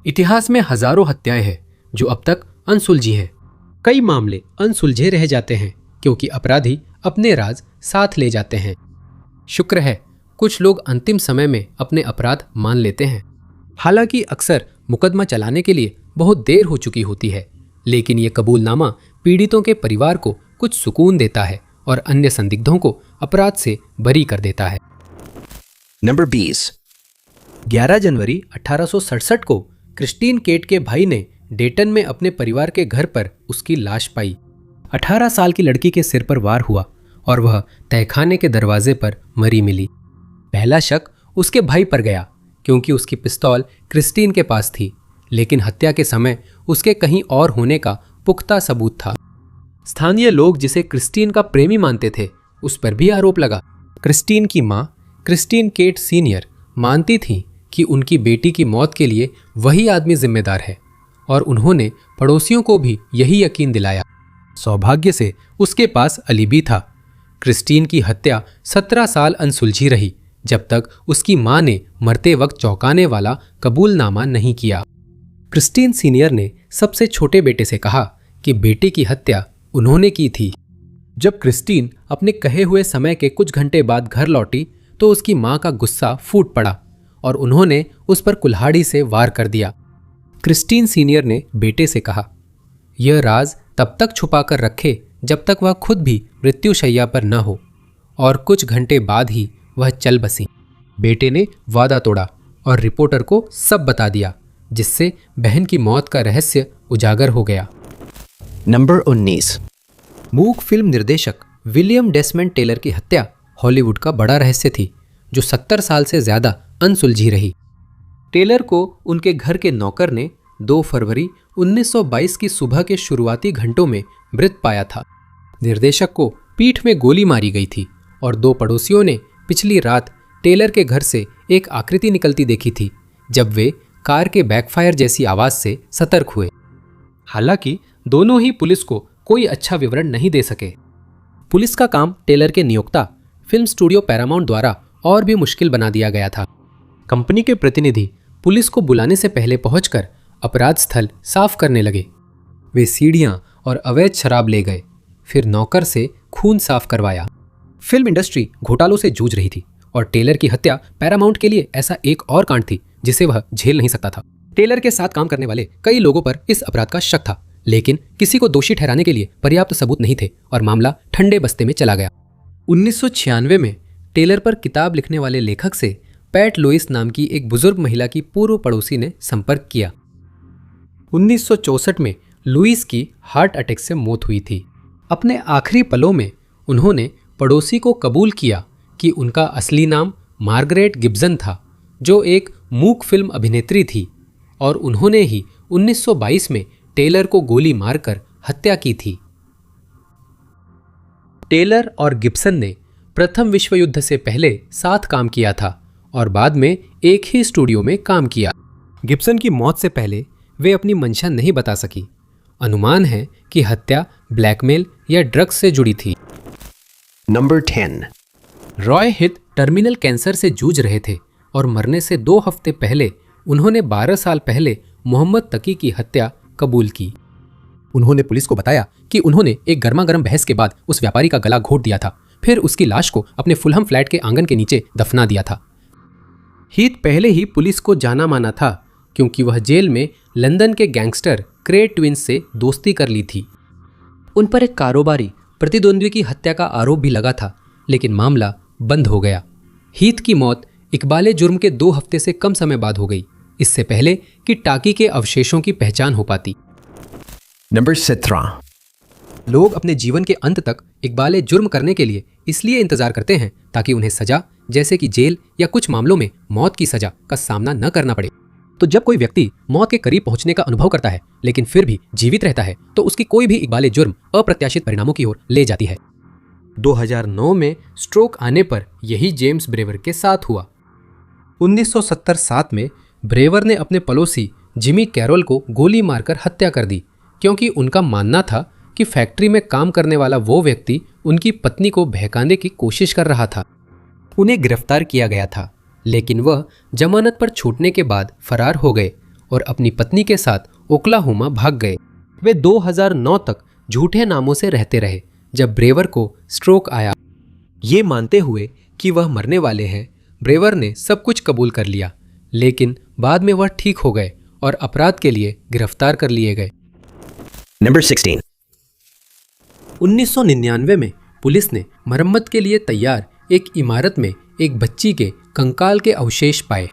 इतिहास में हजारों हत्याएं हैं जो अब तक अनसुलझी हैं। कई मामले अनसुलझे रह जाते हैं क्योंकि अपराधी अपने राज साथ ले जाते हैं। शुक्र है कुछ लोग अंतिम समय में अपने अपराध मान लेते हैं। हालांकि अक्सर मुकदमा चलाने के लिए बहुत देर हो चुकी होती है, लेकिन ये कबूलनामा पीड़ितों के परिवार को कुछ सुकून देता है और अन्य संदिग्धों को अपराध से बरी कर देता है। नंबर 20। 11 जनवरी 1867 को क्रिस्टीन केट के भाई ने डेटन में अपने परिवार के घर पर उसकी लाश पाई। 18 साल की लड़की के सिर पर वार हुआ और वह तहखाने के दरवाजे पर मरी मिली। पहला शक उसके भाई पर गया क्योंकि उसकी पिस्तौल क्रिस्टीन के पास थी, लेकिन हत्या के समय उसके कहीं और होने का पुख्ता सबूत था। स्थानीय लोग जिसे क्रिस्टीन का प्रेमी मानते थे उस पर भी आरोप लगा। क्रिस्टीन की मां क्रिस्टीन केट सीनियर मानती थी कि उनकी बेटी की मौत के लिए वही आदमी जिम्मेदार है और उन्होंने पड़ोसियों को भी यही यकीन दिलाया। सौभाग्य से उसके पास अलीबी था। क्रिस्टीन की हत्या 17 साल अनसुलझी रही जब तक उसकी मां ने मरते वक्त चौंकाने वाला कबूलनामा नहीं किया। क्रिस्टीन सीनियर ने सबसे छोटे बेटे से कहा कि बेटे की हत्या उन्होंने की थी। जब क्रिस्टीन अपने कहे हुए समय के कुछ घंटे बाद घर लौटी तो उसकी मां का गुस्सा फूट पड़ा और उन्होंने उस पर कुल्हाड़ी से वार कर दिया। क्रिस्टीन सीनियर ने बेटे से कहा, यह राज तब तक छुपा कर रखे जब तक वह खुद भी मृत्युशैया पर न हो, और कुछ घंटे बाद ही वह चल बसी। बेटे ने वादा तोड़ा और रिपोर्टर को सब बता दिया, जिससे बहन की मौत का रहस्य उजागर हो गया। नंबर 19। मूक फिल्म निर्देशक विलियम डेसमंड टेलर की हत्या हॉलीवुड का बड़ा रहस्य थी जो 70 साल से ज्यादा अनसुलझी रही। टेलर को उनके घर के नौकर ने 2 फरवरी 1922 की सुबह के शुरुआती घंटों में मृत पाया था। निर्देशक को पीठ में गोली मारी गई थी और 2 पड़ोसियों ने पिछली रात टेलर के घर से एक आकृति निकलती देखी थी जब वे कार के बैकफायर जैसी आवाज से सतर्क हुए। हालांकि दोनों ही पुलिस को कोई अच्छा विवरण नहीं दे सके। पुलिस का काम टेलर के नियोक्ता फिल्म स्टूडियो पैरामाउंट द्वारा और भी मुश्किल बना दिया गया था। कंपनी के प्रतिनिधि पुलिस को बुलाने से पहले पहुंचकर अपराध स्थल साफ करने लगे। वे सीढ़ियां और अवैध शराब ले गए, फिर नौकर से खून साफ करवाया। फिल्म इंडस्ट्री घोटालों से जूझ रही थी और टेलर की हत्या पैरामाउंट के लिए ऐसा एक और कांड थी जिसे वह झेल नहीं सकता था। टेलर के साथ काम करने वाले कई लोगों पर इस अपराध का शक था, लेकिन किसी को दोषी ठहराने के लिए पर्याप्त सबूत नहीं थे और मामला ठंडे बस्ते में चला गया। 1996 में टेलर पर किताब लिखने वाले लेखक से पैट लुइस नाम की एक बुजुर्ग महिला की पूर्व पड़ोसी ने संपर्क किया। 1964 में लुइस की हार्ट अटैक से मौत हुई थी। अपने आखिरी पलों में उन्होंने पड़ोसी को कबूल किया कि उनका असली नाम मार्गरेट गिब्सन था, जो एक मूक फिल्म अभिनेत्री थी, और उन्होंने ही 1922 में टेलर को गोली मारकर हत्या की थी। टेलर और गिब्सन ने प्रथम विश्व युद्ध से पहले साथ काम किया था और बाद में एक ही स्टूडियो में काम किया। गिब्सन की मौत से पहले वे अपनी मंशा नहीं बता सकी। अनुमान है कि हत्या ब्लैकमेल या ड्रग्स से जुड़ी थी। नंबर 10। रॉय हिथ टर्मिनल कैंसर से जूझ रहे थे और मरने से 2 हफ्ते पहले उन्होंने 12 साल पहले मोहम्मद तकी की हत्या कबूल की। उन्होंने पुलिस को बताया कि उन्होंने एक गर्मागर्म बहस के बाद उस व्यापारी का गला घोट दिया था, फिर उसकी लाश को अपने फुलहम फ्लैट के आंगन के नीचे दफना दिया था। हीथ पहले ही पुलिस को जाना माना था क्योंकि वह जेल में लंदन के गैंगस्टर क्रे ट्विंस से दोस्ती कर ली थी। उन पर एक कारोबारी प्रतिद्वंद्वी की हत्या का आरोप भी लगा था, लेकिन मामला बंद हो गया। हीथ की मौत इकबाले जुर्म के 2 हफ्ते से कम समय बाद हो गई, इससे पहले कि टाकी के अवशेषों की पहचान हो पाती। नंबर 17। लोग अपने जीवन के अंत तक इकबाले जुर्म करने के लिए इसलिए इंतजार करते हैं ताकि उन्हें सजा, जैसे कि जेल या कुछ मामलों में मौत की सजा का सामना न करना पड़े। तो जब कोई व्यक्ति मौत के करीब पहुंचने का अनुभव करता है लेकिन फिर भी जीवित रहता है तो उसकी कोई भी इकबाले जुर्म अप्रत्याशित परिणामों की ओर ले जाती है। 2009 में स्ट्रोक आने पर यही जेम्स ब्रेवर के साथ हुआ। 1970 में ब्रेवर ने अपने पड़ोसी जिमी कैरोल को गोली मारकर हत्या कर दी क्योंकि उनका मानना था कि फैक्ट्री में काम करने वाला वो व्यक्ति उनकी पत्नी को बहकाने की कोशिश कर रहा था। उन्हें गिरफ्तार किया गया था, लेकिन वह जमानत पर छूटने के बाद फरार हो गए और अपनी पत्नी के साथ ओक्लाहोमा भाग गए। वे 2009 तक झूठे नामों से रहते रहे। जब ब्रेवर को स्ट्रोक आया, ये मानते हुए कि वह मरने वाले हैं, ब्रेवर ने सब कुछ कबूल कर लिया, लेकिन बाद में वह ठीक हो गए और अपराध के लिए गिरफ्तार कर लिए गए। Number 16. 1999 में पुलिस ने मरम्मत के लिए तैयार एक इमारत में एक बच्ची के कंकाल के अवशेष पाए।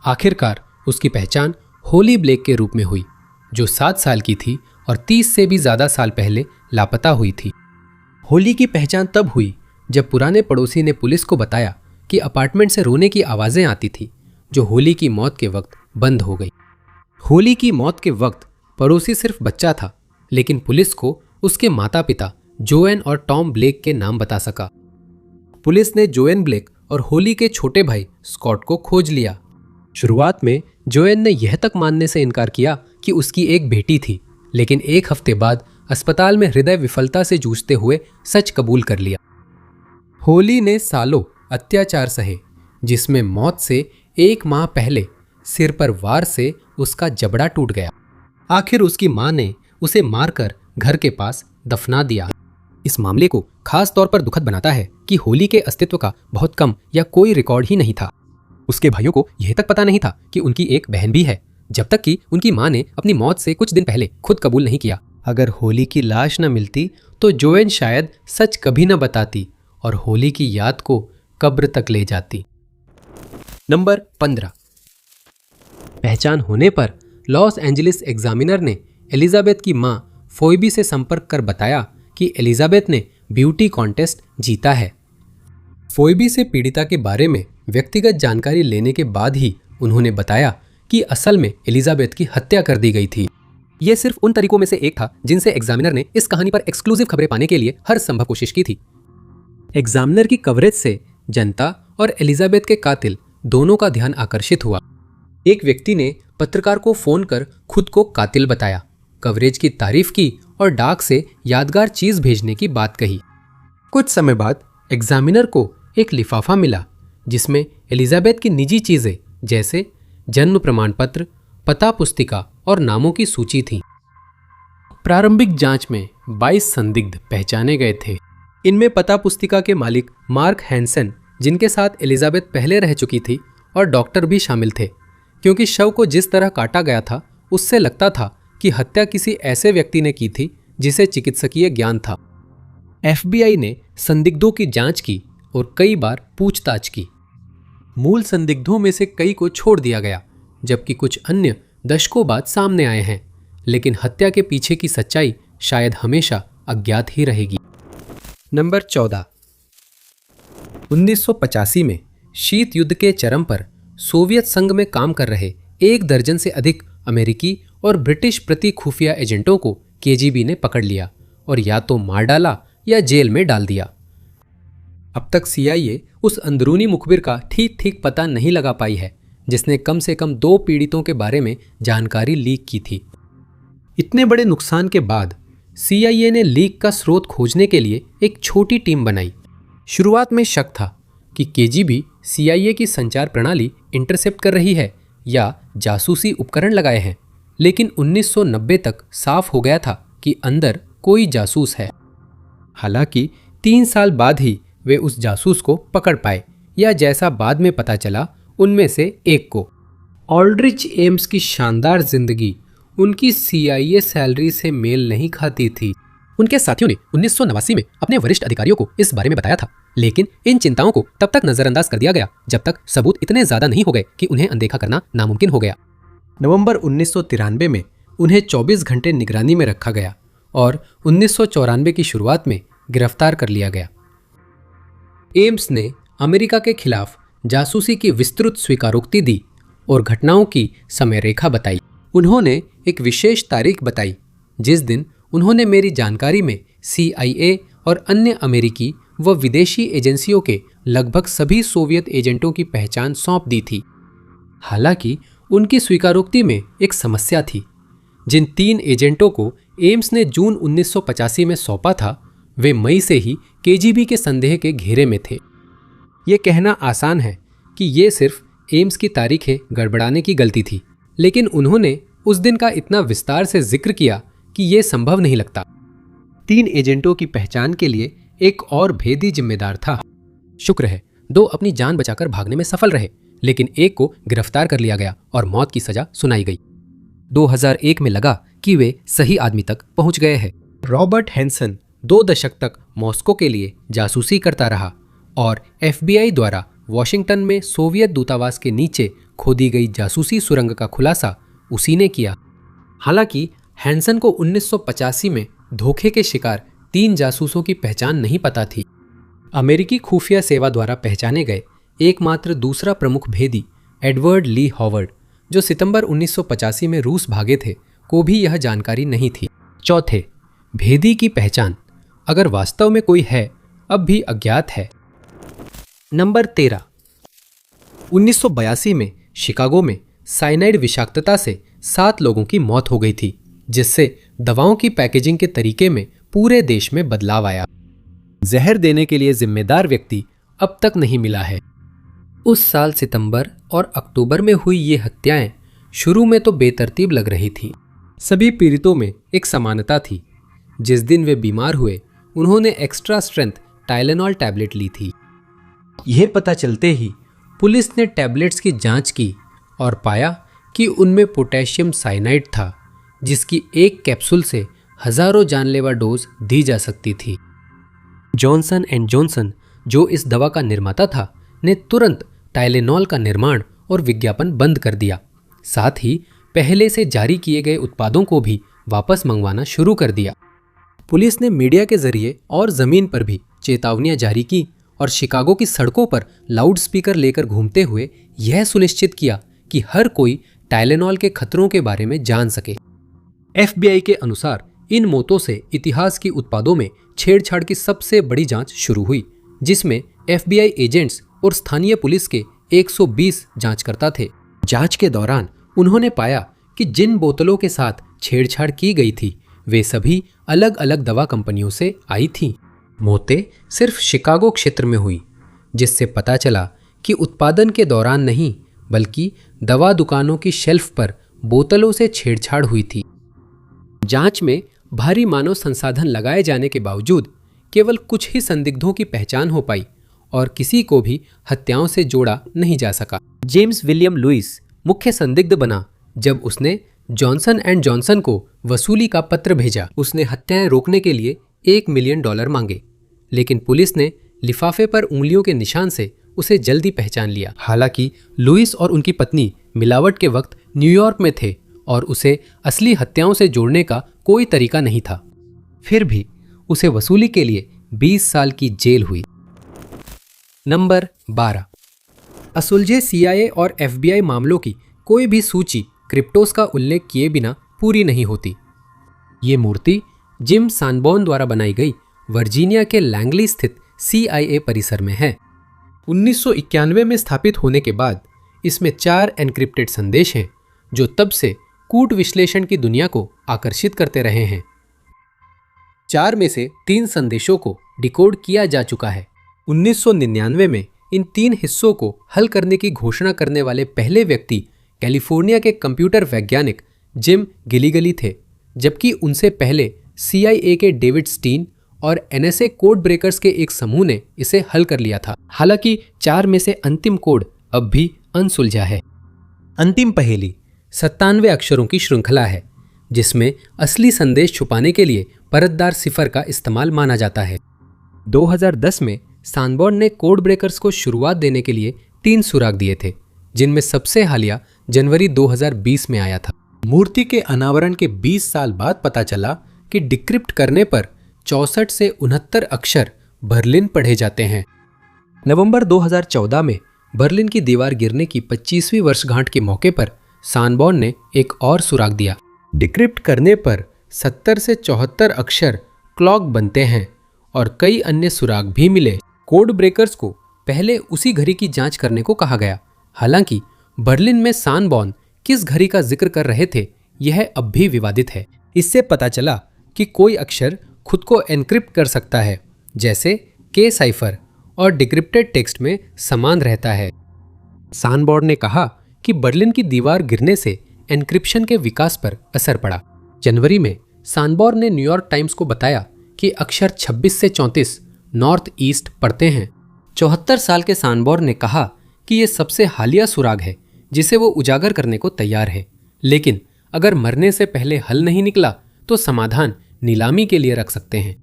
आखिरकार उसकी पहचान होली ब्लेक के रूप में हुई, जो 7 साल की थी और 30 से भी ज़्यादा साल पहले लापता हुई थी। होली की पहचान तब हुई जब पुराने पड़ोसी ने पुलिस को बताया कि अपार्टमेंट से रोने की आवाज़ें आती थी, जो होली की मौत के वक्त बंद हो गई। होली की मौत के वक्त पड़ोसी सिर्फ बच्चा था, लेकिन पुलिस को उसके माता पिता जोएन और टॉम ब्लेक के नाम बता सका। पुलिस ने जोएन ब्लेक और होली के छोटे भाई स्कॉट को खोज लिया। शुरुआत में जोएन ने यह तक मानने से इनकार किया कि उसकी एक बेटी थी, लेकिन एक हफ्ते बाद अस्पताल में हृदय विफलता से जूझते हुए सच कबूल कर लिया। होली ने सालों अत्याचार सहे, जिसमें मौत से 1 माह पहले सिर पर वार से उसका जबड़ा टूट गया। आखिर उसकी मां ने उसे मारकर घर के पास दफना दिया। इस मामले को खास तौर पर दुखद बनाता है कि होली के अस्तित्व का बहुत कम या कोई रिकॉर्ड ही नहीं था। उसके भाइयों को यह तक पता नहीं था कि उनकी एक बहन भी है, जब तक कि उनकी मां ने अपनी मौत से कुछ दिन पहले खुद कबूल नहीं किया। अगर होली की लाश न मिलती तो जोएन शायद सच कभी न बताती और होली की याद को कब्र तक ले जाती। नंबर 15। पहचान होने पर लॉस एंजलिस एग्जामिनर ने एलिजाबेथ की मां फोइबी से संपर्क कर बताया कि एलिजाबेथ ने ब्यूटी कॉन्टेस्ट जीता है। फोइबी से पीड़िता के बारे में व्यक्तिगत जानकारी लेने के बाद ही उन्होंने बताया कि असल में एलिजाबेथ की हत्या कर दी गई थी। यह सिर्फ उन तरीकों में से एक था जिनसे एग्जामिनर ने इस कहानी पर एक्सक्लूसिव खबरें पाने के लिए हर संभव कोशिश की थी। एग्जामिनर की कवरेज से जनता और एलिजाबेथ के कातिल दोनों का ध्यान आकर्षित हुआ। एक व्यक्ति ने पत्रकार को फोन कर खुद को कातिल बताया, कवरेज की तारीफ की और डाक से यादगार चीज भेजने की बात कही। कुछ समय बाद एग्जामिनर को एक लिफाफा मिला जिसमें एलिजाबेथ की निजी चीजें जैसे जन्म प्रमाण पत्र, पता पुस्तिका और नामों की सूची थी। प्रारंभिक जांच में 22 संदिग्ध पहचाने गए थे। इनमें पता पुस्तिका के मालिक मार्क हैंसन, जिनके साथ एलिजाबेथ पहले रह चुकी थी, और डॉक्टर भी शामिल थे, क्योंकि शव को जिस तरह काटा गया था उससे लगता था कि हत्या किसी ऐसे व्यक्ति ने की थी जिसे चिकित्सकीय ज्ञान था। FBI ने संदिग्धों की जांच की और कई बार पूछताछ की। मूल संदिग्धों में से कई को छोड़ दिया गया, जबकि कुछ अन्य दशकों बाद सामने आए हैं, लेकिन हत्या के पीछे की सच्चाई शायद हमेशा अज्ञात ही रहेगी। नंबर 14। 1985 में शीत युद्ध के चरम पर सोवियत संघ में काम कर रहे 1 दर्जन से अधिक अमेरिकी और ब्रिटिश प्रति खुफिया एजेंटों को KGB ने पकड़ लिया और या तो मार डाला या जेल में डाल दिया। अब तक CIA उस अंदरूनी मुखबिर का ठीक पता नहीं लगा पाई है जिसने कम से कम 2 पीड़ितों के बारे में जानकारी लीक की थी। इतने बड़े नुकसान के बाद CIA ने लीक का स्रोत खोजने के लिए एक छोटी टीम बनाई। शुरुआत में शक था कि KGB CIA की संचार प्रणाली इंटरसेप्ट कर रही है या जासूसी उपकरण लगाए हैं, लेकिन 1990 तक साफ हो गया था कि अंदर कोई जासूस है। हालांकि 3 साल बाद ही वे उस जासूस को पकड़ पाए, या जैसा बाद में पता चला उनमें से एक को। ऑल्ड्रिच एम्स की शानदार जिंदगी उनकी CIA सैलरी से मेल नहीं खाती थी। उनके साथियों ने 1989 में अपने वरिष्ठ अधिकारियों को इस बारे में बताया था, लेकिन इन चिंताओं को तब तक नजरअंदाज कर दिया गया जब तक सबूत इतने ज्यादा नहीं हो गए कि उन्हें अनदेखा करना नामुमकिन हो गया। नवंबर 1993 में उन्हें 24 घंटे निगरानी में रखा गया और 1994 की शुरुआत में गिरफ्तार कर लिया गया। एम्स ने अमेरिका के खिलाफ जासूसी की विस्तृत स्वीकारोक्ति दी और घटनाओं की समय रेखा बताई। उन्होंने एक विशेष तारीख बताई जिस दिन उन्होंने मेरी जानकारी में CIA और अन्य अमेरिकी व विदेशी एजेंसियों के लगभग सभी सोवियत एजेंटों की पहचान सौंप दी थी। हालांकि उनकी स्वीकारोक्ति में एक समस्या थी। जिन 3 एजेंटों को एम्स ने जून 1985 में सौंपा था, वे मई से ही KGB के संदेह के घेरे में थे। ये कहना आसान है कि ये सिर्फ एम्स की तारीखें गड़बड़ाने की गलती थी, लेकिन उन्होंने उस दिन का इतना विस्तार से जिक्र किया कि यह संभव नहीं लगता। 3 एजेंटों की पहचान के लिए एक और भेदी जिम्मेदार था। शुक्र है 2 अपनी जान बचाकर भागने में सफल रहे, लेकिन एक को गिरफ्तार कर लिया गया और मौत की सजा सुनाई गई। 2001 में लगा कि वे सही आदमी तक पहुंच गए हैं। रॉबर्ट हैंसन 2 दशक तक मॉस्को के लिए जासूसी करता रहा और FBI द्वारा वॉशिंगटन में सोवियत दूतावास के नीचे खोदी गई जासूसी सुरंग का खुलासा उसी ने किया। हालांकि हैंसन को 1985 में धोखे के शिकार 3 जासूसों की पहचान नहीं पता थी। अमेरिकी खुफिया सेवा द्वारा पहचाने गए एकमात्र दूसरा प्रमुख भेदी एडवर्ड ली हॉवर्ड, जो सितंबर 1985 में रूस भागे थे, को भी यह जानकारी नहीं थी। चौथे, भेदी की पहचान, अगर वास्तव में कोई है, अब भी अज्ञात है। नंबर 13, 1982 में शिकागो में साइनाइड विषाक्तता से 7 लोगों की मौत हो गई थी, जिससे दवाओं की पैकेजिंग के तरीके में पूरे देश में बदलाव आया। जहर देने के लिए जिम्मेदार व्यक्ति अब तक नहीं मिला है। उस साल सितंबर और अक्टूबर में हुई ये हत्याएं शुरू में तो बेतरतीब लग रही थी। सभी पीड़ितों में एक समानता थी। जिस दिन वे बीमार हुए, उन्होंने एक्स्ट्रा स्ट्रेंथ टाइलेनॉल टैबलेट ली थी। यह पता चलते ही पुलिस ने टैबलेट्स की जांच की और पाया कि उनमें पोटेशियम साइनाइड था, जिसकी एक कैप्सूल से हजारों जानलेवा डोज दी जा सकती थी। जॉनसन एंड जॉनसन, जो इस दवा का निर्माता था, ने तुरंत टाइलेनॉल का निर्माण और विज्ञापन बंद कर दिया। साथ ही पहले से जारी किए गए उत्पादों को भी वापस मंगवाना शुरू कर दिया। पुलिस ने मीडिया के जरिए और जमीन पर भी चेतावनियां जारी की और शिकागो की सड़कों पर लाउड स्पीकर लेकर घूमते हुए यह सुनिश्चित किया कि हर कोई टाइलेनॉल के खतरों के बारे में जान सके। FBI के अनुसार इन मौतों से इतिहास की उत्पादों में छेड़छाड़ की सबसे बड़ी जांच शुरू हुई, जिसमें FBI एजेंट्स और स्थानीय पुलिस के 120 जांचकर्ता थे। जांच के दौरान उन्होंने पाया कि जिन बोतलों के साथ छेड़छाड़ की गई थी, वे सभी अलग अलग दवा कंपनियों से आई थीं। मौतें सिर्फ शिकागो क्षेत्र में हुई, जिससे पता चला कि उत्पादन के दौरान नहीं, बल्कि दवा दुकानों की शेल्फ पर बोतलों से छेड़छाड़ हुई थी। जांच में भारी मानव संसाधन लगाए जाने के बावजूद केवल कुछ ही संदिग्धों की पहचान हो पाई और किसी को भी हत्याओं से जोड़ा नहीं जा सका। जेम्स विलियम लुइस मुख्य संदिग्ध बना जब उसने जॉनसन एंड जॉनसन को वसूली का पत्र भेजा। उसने हत्याएं रोकने के लिए $1 मिलियन मांगे, लेकिन पुलिस ने लिफाफे पर उंगलियों के निशान से उसे जल्दी पहचान लिया। हालांकि लुइस और उनकी पत्नी मिलावट के वक्त न्यूयॉर्क में थे और उसे असली हत्याओं से जोड़ने का कोई तरीका नहीं था। फिर भी उसे वसूली के लिए 20 साल की जेल हुई। नंबर 12, असुलझे CIA और FBI मामलों की कोई भी सूची क्रिप्टोस का उल्लेख किए बिना पूरी नहीं होती। ये मूर्ति जिम सैनबॉर्न द्वारा बनाई गई वर्जीनिया के लैंगली स्थित CIA परिसर में है। 1991 में स्थापित होने के बाद इसमें 4 एन्क्रिप्टेड संदेश हैं, जो तब से कूट विश्लेषण की दुनिया को आकर्षित करते रहे हैं। 4 में से 3 संदेशों को डिकोड किया जा चुका है। 1999 में इन 3 हिस्सों को हल करने की घोषणा करने वाले पहले व्यक्ति कैलिफोर्निया के कंप्यूटर वैज्ञानिक जिम गिलिगली थे, जबकि उनसे पहले CIA के डेविड स्टीन और NSA कोड ब्रेकर्स के एक समूह ने इसे हल कर लिया था। हालांकि 4 में से अंतिम कोड अब भी अनसुलझा है। अंतिम पहेली 97 अक्षरों की श्रृंखला है, जिसमें असली संदेश छुपाने के लिए परतदार सिफर का इस्तेमाल माना जाता है। 2010 में सैनबॉर्न ने कोड ब्रेकर्स को शुरुआत देने के लिए 3 सुराग दिए थे, जिनमें सबसे हालिया जनवरी 2020 में आया था। मूर्ति के अनावरण के 20 साल बाद पता चला कि डिक्रिप्ट करने पर 64 से 69 अक्षर बर्लिन पढ़े जाते हैं। नवंबर 2014 में बर्लिन की दीवार गिरने की 25वीं वर्षगांठ के मौके पर सैनबॉर्न ने एक और सुराग दिया। डिक्रिप्ट करने पर 70 से 74 अक्षर क्लॉक बनते हैं और कई अन्य सुराग भी मिले। कोड ब्रेकर्स को पहले उसी घड़ी की जांच करने को कहा गया। हालांकि बर्लिन में सैनबॉर्न किस घड़ी का जिक्र कर रहे थे, यह अब भी विवादित है। इससे पता चला कि कोई अक्षर खुद को एनक्रिप्ट कर सकता है, जैसे के साइफर, और डिक्रिप्टेड टेक्स्ट में समान रहता है। सैनबॉर्न ने कहा कि बर्लिन की दीवार गिरने से एन्क्रिप्शन के विकास पर असर पड़ा। जनवरी में सांबोर ने न्यूयॉर्क टाइम्स को बताया कि अक्षर 26 से 34 नॉर्थ ईस्ट पढ़ते हैं। 74 साल के सांबोर ने कहा कि ये सबसे हालिया सुराग है जिसे वो उजागर करने को तैयार है, लेकिन अगर मरने से पहले हल नहीं निकला तो समाधान नीलामी के लिए रख सकते हैं।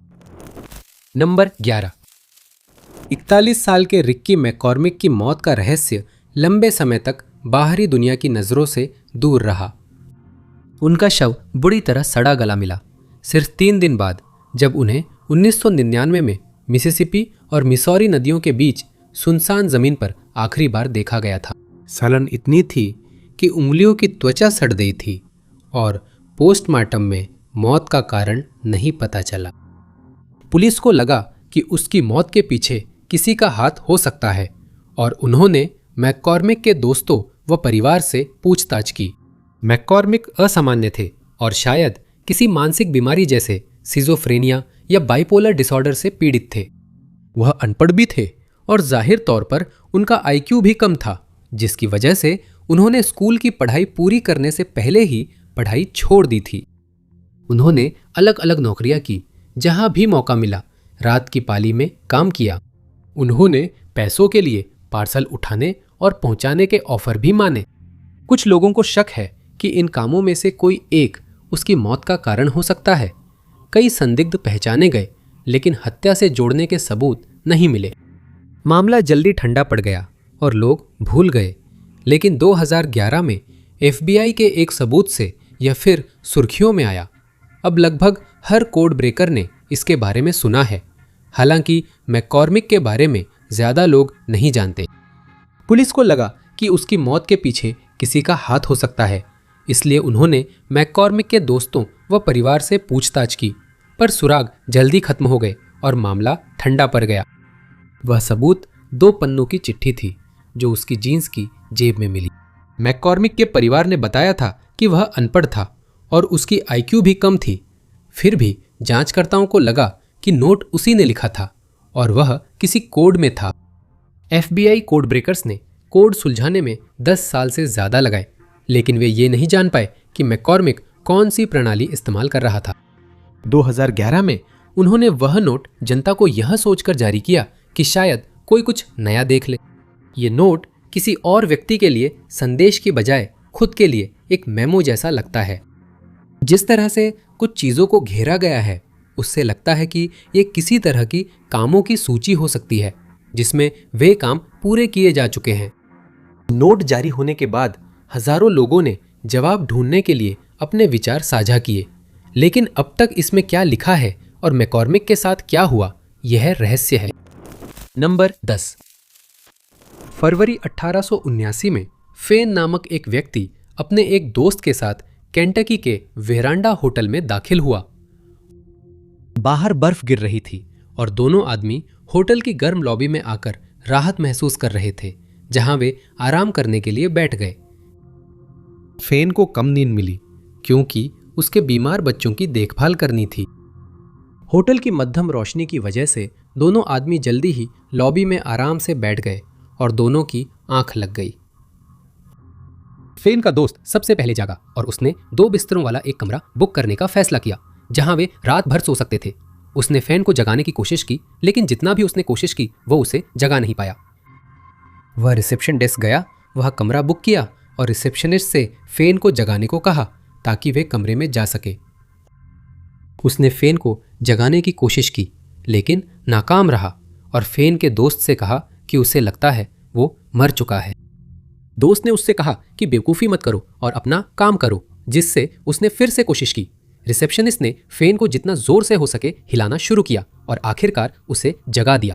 नंबर 11। 41 साल के रिक्की मैककॉर्मिक की मौत का रहस्य लंबे समय तक बाहरी दुनिया की नज़रों से दूर रहा। उनका शव बुरी तरह सड़ा गला मिला सिर्फ 3 दिन बाद, जब उन्हें 1999 में मिसिसिपी और मिसौरी नदियों के बीच सुनसान जमीन पर आखिरी बार देखा गया था। सलन इतनी थी कि उंगलियों की त्वचा सड़ गई थी और पोस्टमार्टम में मौत का कारण नहीं पता चला। पुलिस को लगा कि उसकी मौत के पीछे किसी का हाथ हो सकता है और उन्होंने मैककॉर्मिक के दोस्तों व परिवार से पूछताछ की। मैककॉर्मिक असामान्य थे और शायद किसी मानसिक बीमारी जैसे सिजोफ्रेनिया या बाइपोलर डिसऑर्डर से पीड़ित थे। वह अनपढ़ भी थे और जाहिर तौर पर उनका आईक्यू भी कम था, जिसकी वजह से उन्होंने स्कूल की पढ़ाई पूरी करने से पहले ही पढ़ाई छोड़ दी थी। उन्होंने अलग अलग नौकरियां की, जहां भी मौका मिला रात की पाली में काम किया। उन्होंने पैसों के लिए पार्सल उठाने और पहुंचाने के ऑफर भी माने। कुछ लोगों को शक है कि इन कामों में से कोई एक उसकी मौत का कारण हो सकता है। कई संदिग्ध पहचाने गए, लेकिन हत्या से जोड़ने के सबूत नहीं मिले। मामला जल्दी ठंडा पड़ गया और लोग भूल गए, लेकिन 2011 में FBI के एक सबूत से यह फिर सुर्खियों में आया। अब लगभग हर कोड ब्रेकर ने इसके बारे में सुना है, हालांकि मैककॉर्मिक के बारे में ज्यादा लोग नहीं जानते। पुलिस को लगा कि उसकी मौत के पीछे किसी का हाथ हो सकता है, इसलिए उन्होंने मैककॉर्मिक के दोस्तों व परिवार से पूछताछ की, पर सुराग जल्दी खत्म हो गए और मामला ठंडा पड़ गया। वह सबूत 2 पन्नों की चिट्ठी थी जो उसकी जीन्स की जेब में मिली। मैककॉर्मिक के परिवार ने बताया था कि वह अनपढ़ था और उसकी IQ भी कम थी। फिर भी जांचकर्ताओं को लगा कि नोट उसी ने लिखा था और वह किसी कोड में था। FBI कोड ब्रेकर्स ने कोड सुलझाने में 10 साल से ज्यादा लगाए, लेकिन वे ये नहीं जान पाए कि मैककॉर्मिक कौन सी प्रणाली इस्तेमाल कर रहा था। 2011 में उन्होंने वह नोट जनता को यह सोचकर जारी किया कि शायद कोई कुछ नया देख ले। ये नोट किसी और व्यक्ति के लिए संदेश की बजाय खुद के लिए एक मेमो जैसा लगता है। जिस तरह से कुछ चीज़ों को घेरा गया है, उससे लगता है कि ये किसी तरह की कामों की सूची हो सकती है जिसमें वे काम पूरे किए जा चुके हैं। नोट जारी होने के बाद हजारों लोगों ने जवाब ढूंढने के लिए अपने विचार साझा किए, लेकिन अब तक इसमें क्या लिखा है और मैककॉर्मिक के साथ क्या हुआ, यह रहस्य है। नंबर 10। फरवरी 1879 में फेन नामक एक व्यक्ति अपने एक दोस्त के साथ केंटकी के वेरांडा होटल में दाखिल हुआ। बाहर बर्फ गिर रही थी और दोनों आदमी होटल की गर्म लॉबी में आकर राहत महसूस कर रहे थे, जहां वे आराम करने के लिए बैठ गए। फेन को कम नींद मिली क्योंकि उसके बीमार बच्चों की देखभाल करनी थी। होटल की मध्यम रोशनी की वजह से दोनों आदमी जल्दी ही लॉबी में आराम से बैठ गए और दोनों की आंख लग गई। फेन का दोस्त सबसे पहले जागा और उसने 2 बिस्तरों वाला एक कमरा बुक करने का फैसला किया जहां वे रात भर सो सकते थे। उसने फेन को जगाने की कोशिश की, लेकिन जितना भी उसने कोशिश की वो उसे जगा नहीं पाया। वह रिसेप्शन डेस्क गया, वह कमरा बुक किया और रिसेप्शनिस्ट से फेन को जगाने को कहा ताकि वे कमरे में जा सके। उसने फेन को जगाने की कोशिश की, लेकिन नाकाम रहा और फेन के दोस्त से कहा कि उसे लगता है वो मर चुका है। दोस्त ने उससे कहा कि बेवकूफ़ी मत करो और अपना काम करो, जिससे उसने फिर से कोशिश की। रिसेप्शनिस्ट ने फेन को जितना जोर से हो सके हिलाना शुरू किया और आखिरकार उसे जगा दिया।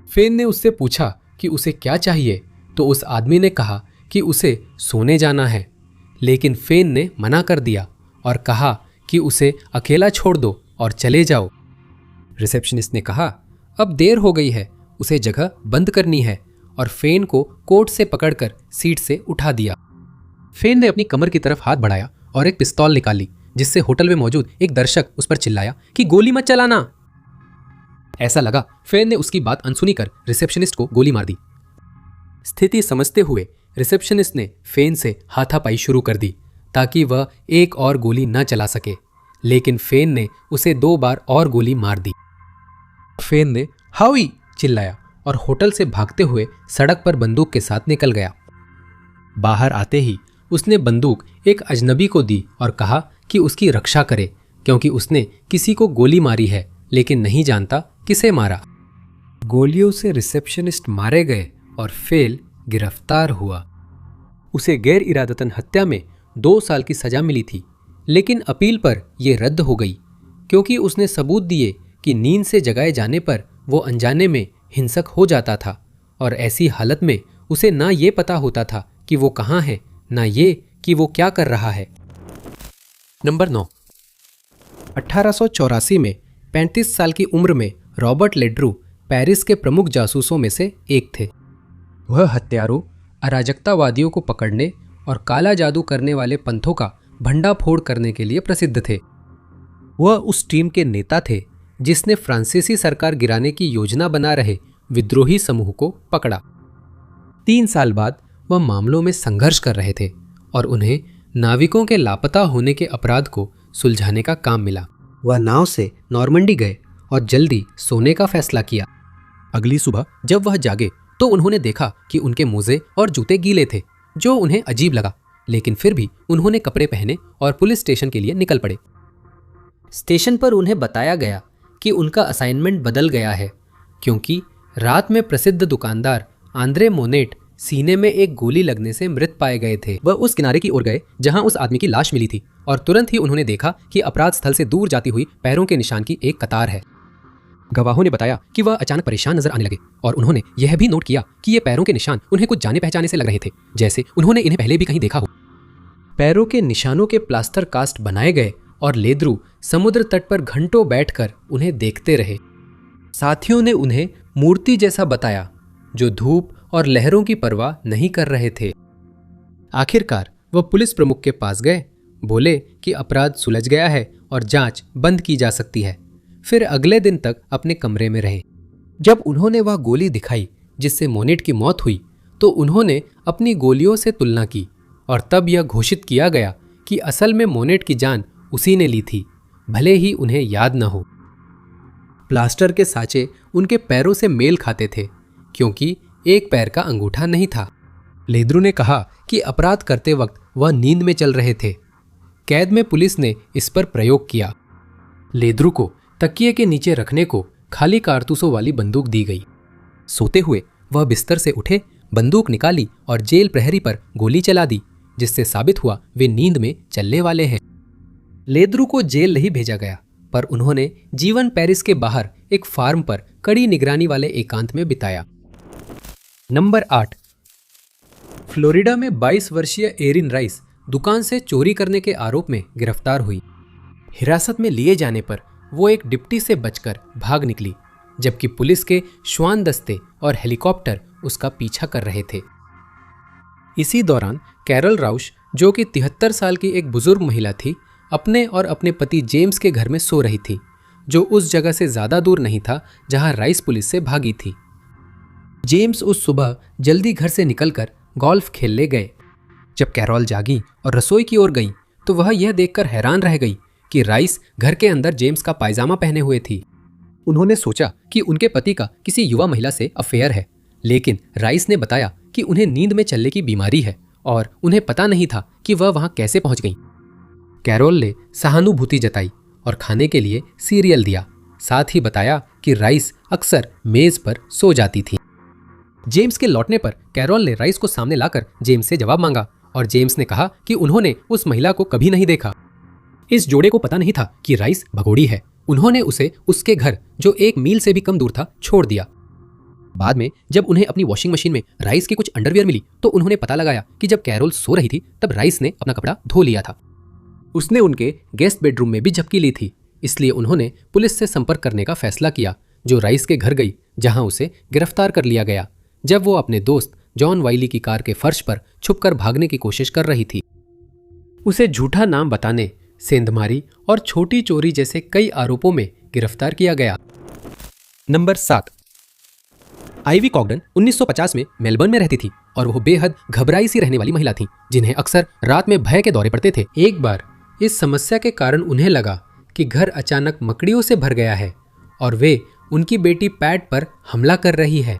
फेन ने उससे पूछा कि उसे क्या चाहिए, तो उस आदमी ने कहा कि उसे सोने जाना है, लेकिन फेन ने मना कर दिया और कहा कि उसे अकेला छोड़ दो और चले जाओ। रिसेप्शनिस्ट ने कहा अब देर हो गई है, उसे जगह बंद करनी है, और फेन को कोट से पकड़कर सीट से उठा दिया। फेन ने अपनी कमर की तरफ हाथ बढ़ाया और एक पिस्तौल निकाली, जिससे होटल में मौजूद एक दर्शक उस पर चिल्लाया कि गोली मत चलाना। ऐसा लगा फेन ने उसकी बात अनसुनी कर रिसेप्शनिस्ट को गोली मार दी। स्थिति समझते हुए रिसेप्शनिस्ट ने फेन से हाथापाई शुरू कर दी ताकि वह एक और गोली न चला सके, लेकिन फेन ने उसे 2 बार और गोली मार दी। फेन ने हावी चिल्लाया और होटल से भागते हुए सड़क पर बंदूक के साथ निकल गया। बाहर आते ही उसने बंदूक एक अजनबी को दी और कहा कि उसकी रक्षा करे, क्योंकि उसने किसी को गोली मारी है लेकिन नहीं जानता किसे मारा। गोलियों से रिसेप्शनिस्ट मारे गए और फेल गिरफ्तार हुआ। उसे गैर इरादतन हत्या में 2 साल की सजा मिली थी, लेकिन अपील पर यह रद्द हो गई क्योंकि उसने सबूत दिए कि नींद से जगाए जाने पर वो अनजाने में हिंसक हो जाता था और ऐसी हालत में उसे ना ये पता होता था कि वो कहाँ है, ना ये कि वो क्या कर रहा है। नंबर 9। 1884 में 35 साल की उम्र में रॉबर्ट लेड्रू पेरिस के प्रमुख जासूसों में से एक थे। वह हत्यारों, अराजकतावादियों को पकड़ने और काला जादू करने वाले पंथों का भंडाफोड़ करने के लिए प्रसिद्ध थे। वह उस टीम के नेता थे जिसने फ्रांसीसी सरकार गिराने की योजना बना रहे विद्रोही समूह को पकड़ा। 3 साल बाद वह मामलों में संघर्ष कर रहे थे और उन्हें नाविकों के लापता होने के अपराध को सुलझाने का काम मिला। वह नाव से नॉर्मंडी गए और जल्दी सोने का फैसला किया। अगली सुबह जब वह जागे तो उन्होंने देखा कि उनके मोजे और जूते गीले थे, जो उन्हें अजीब लगा, लेकिन फिर भी उन्होंने कपड़े पहने और पुलिस स्टेशन के लिए निकल पड़े। स्टेशन पर उन्हें बताया गया कि उनका असाइनमेंट बदल गया है, क्योंकि रात में प्रसिद्ध दुकानदार आंद्रे मोनेट सीने में एक गोली लगने से मृत पाए गए थे। वह उस किनारे की ओर गए जहां उस आदमी की लाश मिली थी और तुरंत ही उन्होंने देखा कि अपराध स्थल से दूर जाती हुई पैरों के निशान की एक कतार है। गवाहों ने बताया कि वह अचानक परेशान नजर आने लगे और उन्होंने यह भी नोट किया कि ये पैरों के निशान उन्हें कुछ जाने पहचाने से लग रहे थे, जैसे उन्होंने इन्हें पहले भी कहीं देखा हो। पैरों के निशानों के प्लास्टर कास्ट बनाए गए और लेद्रू समुद्र तट पर घंटों बैठकर उन्हें देखते रहे। साथियों ने उन्हें मूर्ति जैसा बताया जो धूप और लहरों की परवाह नहीं कर रहे थे। आखिरकार वह पुलिस प्रमुख के पास गए, बोले कि अपराध सुलझ गया है और जांच बंद की जा सकती है। फिर अगले दिन तक अपने कमरे में रहे। जब उन्होंने वह गोली दिखाई जिससे मोनेट की मौत हुई, तो उन्होंने अपनी गोलियों से तुलना की और तब यह घोषित किया गया कि असल में मोनेट की जान उसी ने ली थी, भले ही उन्हें याद न हो। प्लास्टर के साँचे उनके पैरों से मेल खाते थे क्योंकि एक पैर का अंगूठा नहीं था। लेद्रू ने कहा कि अपराध करते वक्त वह नींद में चल रहे थे। कैद में पुलिस ने इस पर प्रयोग किया। लेद्रू को तकिए के नीचे रखने को खाली कारतूसों वाली बंदूक दी गई। सोते हुए वह बिस्तर से उठे, बंदूक निकाली और जेल प्रहरी पर गोली चला दी, जिससे साबित हुआ वे नींद में चलने वाले हैं। लेद्रू को जेल नहीं भेजा गया, पर उन्होंने जीवन पेरिस के बाहर एक फार्म पर कड़ी निगरानी वाले एकांत में बिताया। नंबर 8। फ्लोरिडा में 22 वर्षीय एरिन राइस दुकान से चोरी करने के आरोप में गिरफ्तार हुई। हिरासत में लिए जाने पर वो एक डिप्टी से बचकर भाग निकली, जबकि पुलिस के श्वान दस्ते और हेलीकॉप्टर उसका पीछा कर रहे थे। इसी दौरान कैरल राउश, जो कि 73 साल की एक बुजुर्ग महिला थी, अपने और अपने पति जेम्स के घर में सो रही थी, जो उस जगह से ज्यादा दूर नहीं था जहां राइस पुलिस से भागी थी। जेम्स उस सुबह जल्दी घर से निकलकर गोल्फ खेलने गए। जब कैरोल जागी और रसोई की ओर गई तो वह यह देखकर हैरान रह गई कि राइस घर के अंदर जेम्स का पायजामा पहने हुए थी। उन्होंने सोचा कि उनके पति का किसी युवा महिला से अफेयर है, लेकिन राइस ने बताया कि उन्हें नींद में चलने की बीमारी है और उन्हें पता नहीं था कि वह वहां कैसे पहुंच गई। कैरोल ने सहानुभूति जताई और खाने के लिए सीरियल दिया, साथ ही बताया कि राइस अक्सर मेज पर सो जाती थी। जेम्स के लौटने पर कैरोल ने राइस को सामने लाकर जेम्स से जवाब मांगा और जेम्स ने कहा कि उन्होंने उस महिला को कभी नहीं देखा। इस जोड़े को पता नहीं था कि राइस भगोड़ी है। उन्होंने उसे उसके घर, जो 1 मील से भी कम दूर था, छोड़ दिया। बाद में जब उन्हें अपनी वॉशिंग मशीन में राइस की कुछ अंडरवियर मिली तो उन्होंने पता लगाया कि जब कैरोल सो रही थी तब राइस ने अपना कपड़ा धो लिया था। उसने उनके गेस्ट बेडरूम में भी झपकी ली थी, इसलिए उन्होंने पुलिस से संपर्क करने का फैसला किया, जो राइस के घर गई, जहां उसे गिरफ्तार कर लिया गया जब वो अपने दोस्त जॉन वाइली की कार के फर्श पर छुपकर भागने की कोशिश कर रही थी। उसे झूठा नाम बताने, सेंधमारी और छोटी चोरी जैसे कई आरोपों में गिरफ्तार किया गया। नंबर 7। आइवी कॉगडन 1950 में मेलबर्न में रहती थी और वो बेहद घबराई सी रहने वाली महिला थी, जिन्हें अक्सर रात में भय के दौरे पड़ते थे। एक बार इस समस्या के कारण उन्हें लगा कि घर अचानक मकड़ियों से भर गया है और वे उनकी बेटी पैट पर हमला कर रही है।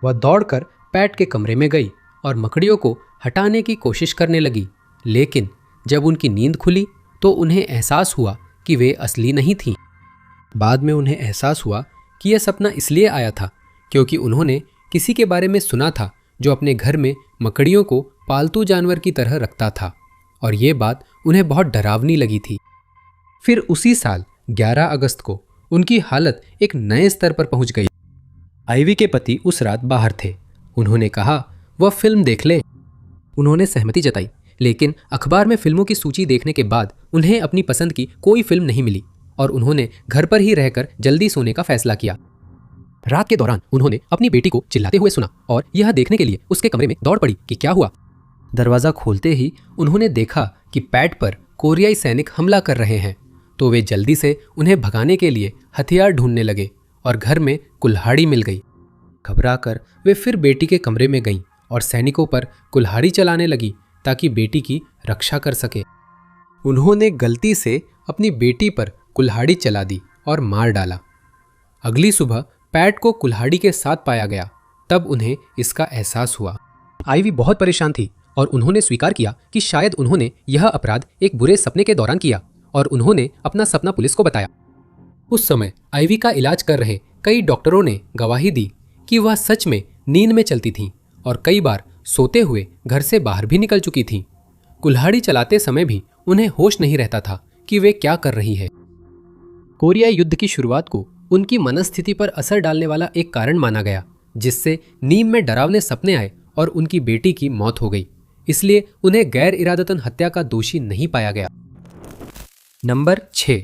वह दौड़कर पैट के कमरे में गई और मकड़ियों को हटाने की कोशिश करने लगी, लेकिन जब उनकी नींद खुली तो उन्हें एहसास हुआ कि वे असली नहीं थीं। बाद में उन्हें एहसास हुआ कि यह सपना इसलिए आया था क्योंकि उन्होंने किसी के बारे में सुना था जो अपने घर में मकड़ियों को पालतू जानवर की तरह रखता था और ये बात उन्हें बहुत डरावनी लगी थी। फिर उसी साल 11 अगस्त को उनकी हालत एक नए स्तर पर पहुंच गई। आइवी के पति उस रात बाहर थे। उन्होंने कहा वह फिल्म देख ले। उन्होंने सहमति जताई, लेकिन अखबार में फिल्मों की सूची देखने के बाद उन्हें अपनी पसंद की कोई फिल्म नहीं मिली और उन्होंने घर पर ही रहकर जल्दी सोने का फैसला किया। रात के दौरान उन्होंने अपनी बेटी को चिल्लाते हुए सुना और यह देखने के लिए उसके कमरे में दौड़ पड़ी कि क्या हुआ। दरवाजा खोलते ही उन्होंने देखा कि पैट पर कोरियाई सैनिक हमला कर रहे हैं, तो वे जल्दी से उन्हें भगाने के लिए हथियार ढूंढने लगे और घर में कुल्हाड़ी मिल गई। घबराकर वे फिर बेटी के कमरे में गईं और सैनिकों पर कुल्हाड़ी चलाने लगी ताकि बेटी की रक्षा कर सके। उन्होंने गलती से अपनी बेटी पर कुल्हाड़ी चला दी और मार डाला। अगली सुबह पैट को कुल्हाड़ी के साथ पाया गया। तब उन्हें इसका एहसास हुआ। आइवी बहुत परेशान थी और उन्होंने स्वीकार किया कि शायद उन्होंने यह अपराध एक बुरे सपने के दौरान किया और उन्होंने अपना सपना पुलिस को बताया। उस समय आइवी का इलाज कर रहे कई डॉक्टरों ने गवाही दी कि वह सच में नींद में चलती थीं और कई बार सोते हुए घर से बाहर भी निकल चुकी थीं। कुल्हाड़ी चलाते समय भी उन्हें होश नहीं रहता था कि वे क्या कर रही है। कोरिया युद्ध की शुरुआत को उनकी मनस्थिति पर असर डालने वाला एक कारण माना गया, जिससे नींद में डरावने सपने आए और उनकी बेटी की मौत हो गई। इसलिए उन्हें गैर इरादतन हत्या का दोषी नहीं पाया गया। नंबर 6।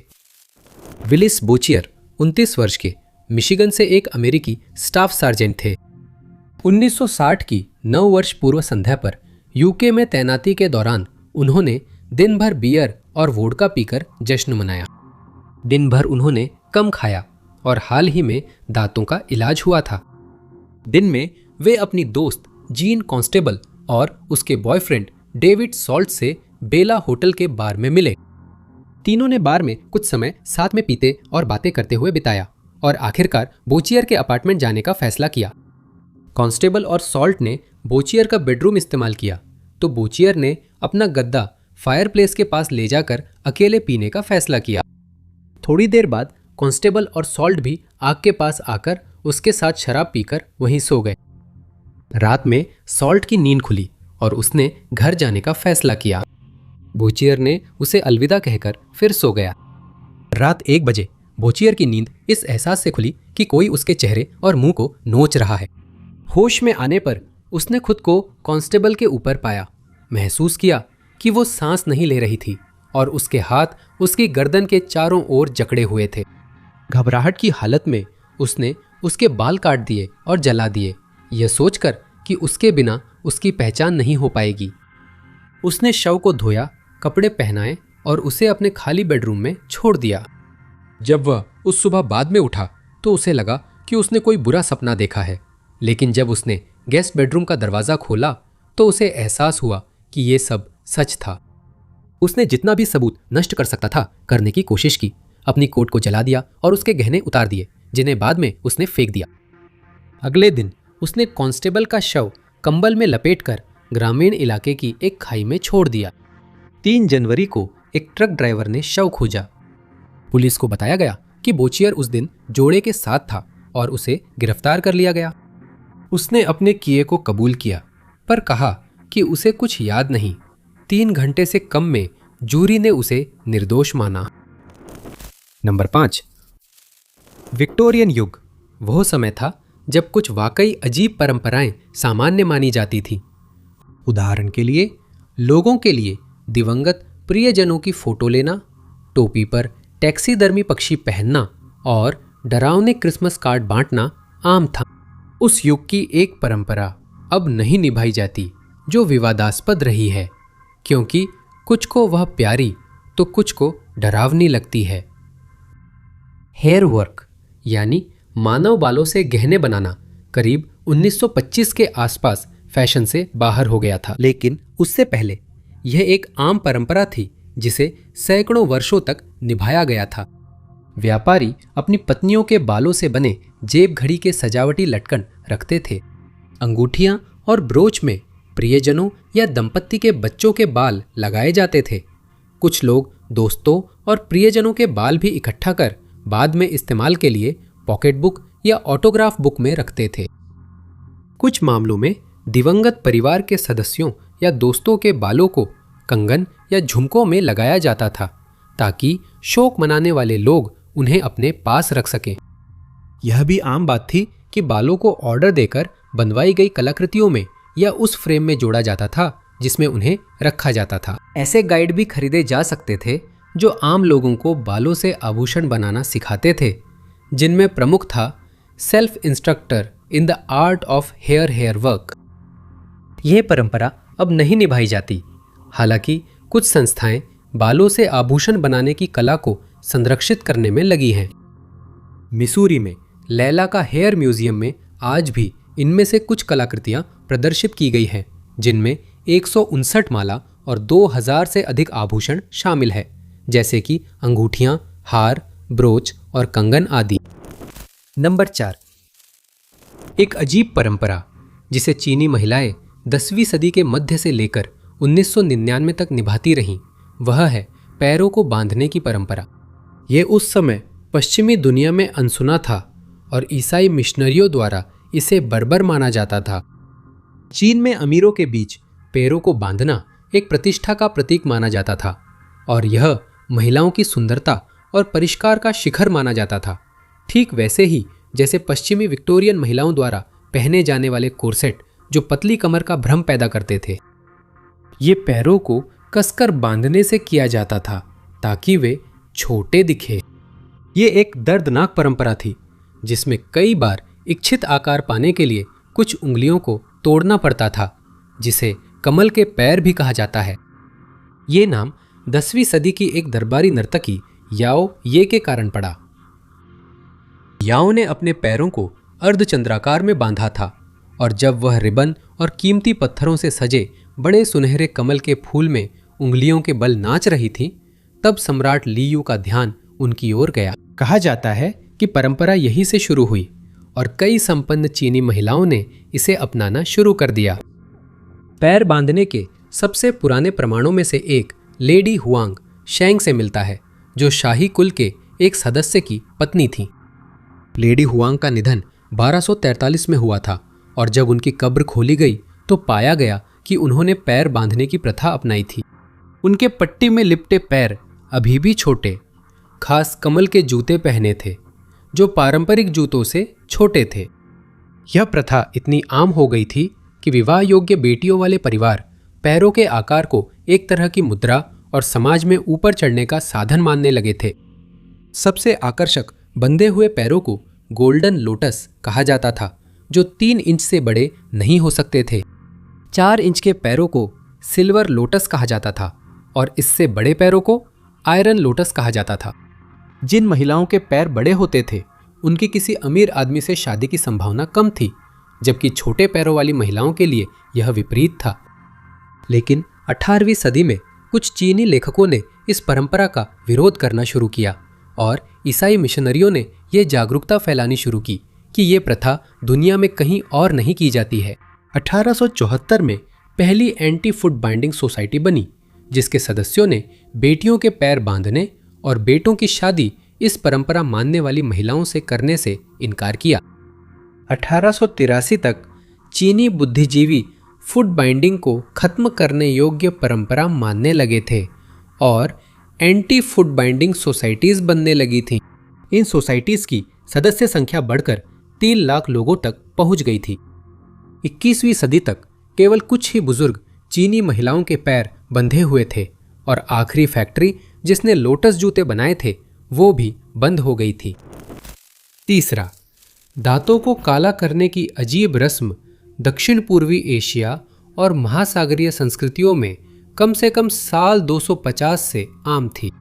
विलिस बोचियर 29 वर्ष के मिशिगन से एक अमेरिकी स्टाफ सार्जेंट थे। 1960 की 9 वर्ष पूर्व संध्या पर यूके में तैनाती के दौरान उन्होंने दिन भर बियर और वोडका पीकर जश्न मनाया। दिन भर उन्होंने कम खाया और हाल ही में दांतों का इलाज हुआ था। दिन में वे अपनी दोस्त जीन कांस्टेबल और उसके बॉयफ्रेंड डेविड सॉल्ट से बेला होटल के बार में मिले। तीनों ने बार में कुछ समय साथ में पीते और बातें करते हुए बिताया और आखिरकार बोचियर के अपार्टमेंट जाने का फैसला किया। कांस्टेबल और सॉल्ट ने बोचियर का बेडरूम इस्तेमाल किया तो बोचियर ने अपना गद्दा फायरप्लेस के पास ले जाकर अकेले पीने का फैसला किया। थोड़ी देर बाद कांस्टेबल और सॉल्ट भी आग के पास आकर उसके साथ शराब पीकर वहीं सो गए। रात में सॉल्ट की नींद खुली और उसने घर जाने का फैसला किया। बोचियर ने उसे अलविदा कहकर फिर सो गया। रात 1 बजे बोचियर की नींद इस एहसास से खुली कि कोई उसके चेहरे और मुंह को नोच रहा है। होश में आने पर उसने खुद को कांस्टेबल के ऊपर पाया। महसूस किया कि वो सांस नहीं ले रही थी और उसके हाथ उसकी गर्दन के चारों ओर जकड़े हुए थे। घबराहट की हालत में उसने उसके बाल काट दिए और जला दिए, यह सोचकर कि उसके बिना उसकी पहचान नहीं हो पाएगी। उसने शव को धोया, कपड़े पहनाए और उसे अपने खाली बेडरूम में छोड़ दिया। जब वह उस सुबह बाद में उठा तो उसे लगा कि उसने कोई बुरा सपना देखा है, लेकिन जब उसने गेस्ट बेडरूम का दरवाज़ा खोला तो उसे एहसास हुआ कि ये सब सच था। उसने जितना भी सबूत नष्ट कर सकता था करने की कोशिश की। अपनी कोट को जला दिया और उसके गहने उतार दिए, जिन्हें बाद में उसने फेंक दिया। अगले दिन उसने कांस्टेबल का शव कंबल में लपेटकर ग्रामीण इलाके की एक खाई में छोड़ दिया। 3 जनवरी को एक ट्रक ड्राइवर ने शव खोजा। पुलिस को बताया गया कि बोचियर उस दिन जोड़े के साथ था और उसे गिरफ्तार कर लिया गया। उसने अपने किए को कबूल किया पर कहा कि उसे कुछ याद नहीं। 3 घंटे से कम में जूरी ने उसे निर्दोष माना। नंबर 5। विक्टोरियन युग वह समय था जब कुछ वाकई अजीब परंपराएं सामान्य मानी जाती थी। उदाहरण के लिए लोगों के लिए दिवंगत प्रियजनों की फोटो लेना, टोपी पर टैक्सीदर्मी पक्षी पहनना और डरावने क्रिसमस कार्ड बांटना आम था। उस युग की एक परंपरा अब नहीं निभाई जाती जो विवादास्पद रही है, क्योंकि कुछ को वह प्यारी तो कुछ को डरावनी लगती है। हेयर वर्क यानी मानव बालों से गहने बनाना करीब 1925 के आसपास फैशन से बाहर हो गया था। लेकिन उससे पहले यह एक आम परंपरा थी जिसे सैकड़ों वर्षों तक निभाया गया था। व्यापारी अपनी पत्नियों के बालों से बने जेब घड़ी के सजावटी लटकन रखते थे। अंगूठियां और ब्रोच में प्रियजनों या दंपत्ति के बच्चों के बाल लगाए जाते थे। कुछ लोग दोस्तों और प्रियजनों के बाल भी इकट्ठा कर बाद में इस्तेमाल के लिए पॉकेट बुक या ऑटोग्राफ बुक में रखते थे। कुछ मामलों में दिवंगत परिवार के सदस्यों या दोस्तों के बालों को कंगन या झुमकों में लगाया जाता था ताकि शोक मनाने वाले लोग उन्हें अपने पास रख सकें। यह भी आम बात थी कि बालों को ऑर्डर देकर बनवाई गई कलाकृतियों में या उस फ्रेम में जोड़ा जाता था जिसमें उन्हें रखा जाता था। ऐसे गाइड भी खरीदे जा सकते थे जो आम लोगों को बालों से आभूषण बनाना सिखाते थे, जिनमें प्रमुख था self instructor in the art of hair work. यह परंपरा अब नहीं निभाई जाती। हालांकि कुछ संस्थाएं बालों से आभूषण बनाने की कला को संरक्षित करने में लगी हैं। मिसूरी में लैला का हेयर म्यूजियम में आज भी इनमें से कुछ कलाकृतियां प्रदर्शित की गई हैं, जिनमें 159 माला और 2000 से अधिक आभूषण शामिल है, जैसे कि अंगूठियां, हार, ब्रोच और कंगन आदि। नंबर 4, एक अजीब परंपरा जिसे चीनी महिलाएं 10वीं सदी के मध्य से लेकर 1999 तक निभाती रहीं, वह है पैरों को बांधने की परंपरा। यह उस समय पश्चिमी दुनिया में अनसुना था और ईसाई मिशनरियों द्वारा इसे बर्बर माना जाता था। चीन में अमीरों के बीच पैरों को बांधना एक प्रतिष्ठा का प्रतीक माना जाता था और यह महिलाओं की सुंदरता और परिष्कार का शिखर माना जाता था, ठीक वैसे ही जैसे पश्चिमी विक्टोरियन महिलाओं द्वारा पहने जाने वाले कोर्सेट जो पतली कमर का भ्रम पैदा करते थे। ये पैरों को कसकर बांधने से किया जाता था ताकि वे छोटे दिखे। ये एक दर्दनाक परंपरा थी जिसमें कई बार इच्छित आकार पाने के लिए कुछ उंगलियों को तोड़ना पड़ता था, जिसे कमल के पैर भी कहा जाता है। ये नाम 10वीं सदी की एक दरबारी नर्तकी याओ ये के कारण पड़ा। याओ ने अपने पैरों को अर्धचंद्राकार में बांधा था और जब वह रिबन और कीमती पत्थरों से सजे बड़े सुनहरे कमल के फूल में उंगलियों के बल नाच रही थी, तब सम्राट ली यू का ध्यान उनकी ओर गया। कहा जाता है कि परंपरा यहीं से शुरू हुई और कई संपन्न चीनी महिलाओं ने इसे अपनाना शुरू कर दिया। पैर बांधने के सबसे पुराने प्रमाणों में से एक लेडी हुआंग शेंग से मिलता है, जो शाही कुल के एक सदस्य की पत्नी थी। लेडी हुआंग का निधन 1243 में हुआ था और जब उनकी कब्र खोली गई तो पाया गया कि उन्होंने पैर बांधने की प्रथा अपनाई थी। उनके पट्टी में लिपटे पैर अभी भी छोटे, खास कमल के जूते पहने थे जो पारंपरिक जूतों से छोटे थे। यह प्रथा इतनी आम हो गई थी कि विवाह योग्य बेटियों वाले परिवार पैरों के आकार को एक तरह की मुद्रा और समाज में ऊपर चढ़ने का साधन मानने लगे थे। सबसे आकर्षक बंधे हुए पैरों को गोल्डन लोटस कहा जाता था, जो 3 इंच से बड़े नहीं हो सकते थे। 4 इंच के पैरों को सिल्वर लोटस कहा जाता था और इससे बड़े पैरों को आयरन लोटस कहा जाता था। जिन महिलाओं के पैर बड़े होते थे उनकी किसी अमीर आदमी से शादी की संभावना कम थी, जबकि छोटे पैरों वाली महिलाओं के लिए यह विपरीत था। लेकिन 18वीं सदी में कुछ चीनी लेखकों ने इस परंपरा का विरोध करना शुरू किया और ईसाई मिशनरियों ने यह जागरूकता फैलानी शुरू की कि ये प्रथा दुनिया में कहीं और नहीं की जाती है। 1874 में पहली एंटी फुट बाइंडिंग सोसाइटी बनी, जिसके सदस्यों ने बेटियों के पैर बांधने और बेटों की शादी इस परंपरा मानने वाली महिलाओं से करने से इनकार किया। 1883 तक चीनी बुद्धिजीवी फुट बाइंडिंग को खत्म करने योग्य परंपरा मानने लगे थे और एंटी फुट बाइंडिंग सोसाइटीज बनने लगी थीं। इन सोसाइटीज की सदस्य संख्या बढ़कर 3 लाख लोगों तक पहुंच गई थी। 21वीं सदी तक केवल कुछ ही बुजुर्ग चीनी महिलाओं के पैर बंधे हुए थे और आखिरी फैक्ट्री जिसने लोटस जूते बनाए थे वो भी बंद हो गई थी। तीसरा, दांतों को काला करने की अजीब रस्म दक्षिण पूर्वी एशिया और महासागरीय संस्कृतियों में कम से कम साल 250 से आम थी।